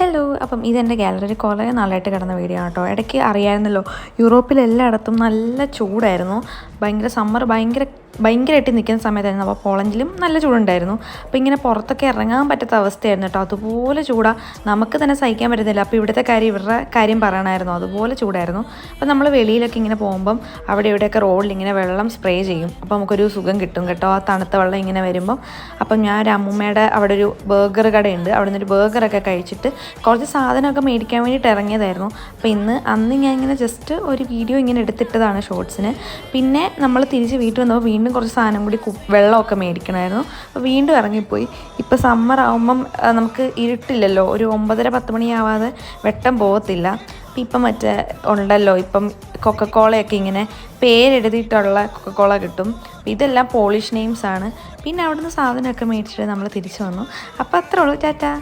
Hello, അപ്പം ഇതെൻ്റെ ഗാലറിയിൽ കുറേ നാളായിട്ട് കിടന്ന വീഡിയോ ആണ് കേട്ടോ. ഇടയ്ക്ക് അറിയാമായിരുന്നല്ലോ, യൂറോപ്പിലെല്ലായിടത്തും നല്ല ചൂടായിരുന്നു. ഭയങ്കരമായിട്ട് നിൽക്കുന്ന സമയത്തായിരുന്നു. അപ്പോൾ പോളണ്ടിലും നല്ല ചൂടുണ്ടായിരുന്നു. അപ്പോൾ ഇങ്ങനെ പുറത്തൊക്കെ ഇറങ്ങാൻ പറ്റാത്ത അവസ്ഥയായിരുന്നു കേട്ടോ. അതുപോലെ ചൂടാണ്, നമുക്ക് തന്നെ സഹിക്കാൻ പറ്റുന്നില്ല. അപ്പോൾ ഇവിടുത്തെ കാര്യം ഇവരുടെ കാര്യം പറയണമായിരുന്നു, അതുപോലെ ചൂടായിരുന്നു. അപ്പോൾ നമ്മൾ വെളിയിലൊക്കെ ഇങ്ങനെ പോകുമ്പം അവിടെ ഇവിടെയൊക്കെ റോഡിൽ ഇങ്ങനെ വെള്ളം സ്പ്രേ ചെയ്യും. അപ്പോൾ നമുക്കൊരു സുഖം കിട്ടും കേട്ടോ, ആ തണുത്ത വെള്ളം ഇങ്ങനെ വരുമ്പം. അപ്പം ഞാൻ ഒരു അമ്മൂമ്മയുടെ അവിടെ ഒരു ബർഗർ കടയുണ്ട്, അവിടെ നിന്നൊരു ബർഗറൊക്കെ കഴിച്ചിട്ട് കുറച്ച് സാധനമൊക്കെ മേടിക്കാൻ വേണ്ടിയിട്ട് ഇറങ്ങിയതായിരുന്നു. അപ്പോൾ അന്ന് ഞാൻ ഇങ്ങനെ ജസ്റ്റ് ഒരു വീഡിയോ ഇങ്ങനെ എടുത്തിട്ടതാണ് ഷോർട്സിന്. പിന്നെ നമ്മൾ തിരിച്ച് വീട്ടിൽ വന്നപ്പോൾ വീണ്ടും കുറച്ച് സാധനം കൂടി വെള്ളമൊക്കെ മേടിക്കണമായിരുന്നു. അപ്പോൾ വീണ്ടും ഇറങ്ങിപ്പോയി. ഇപ്പോൾ സമ്മർ ആകുമ്പം നമുക്ക് ഇരുട്ടില്ലല്ലോ, ഒരു 9:30-10 മണിയാവാതെ വെട്ടം പോകത്തില്ല. ഇപ്പം മറ്റേ ഉണ്ടല്ലോ, ഇപ്പം കൊക്കക്കോളയൊക്കെ ഇങ്ങനെ പേരെഴുതിയിട്ടുള്ള കൊക്കക്കോള കിട്ടും. ഇതെല്ലാം പോളിഷ് നെയിംസാണ്. പിന്നെ അവിടുന്ന് സാധനമൊക്കെ മേടിച്ചിട്ട് നമ്മൾ തിരിച്ചു വന്നു. അപ്പോൾ അത്രേ ഉള്ളൂ, ടാറ്റാ.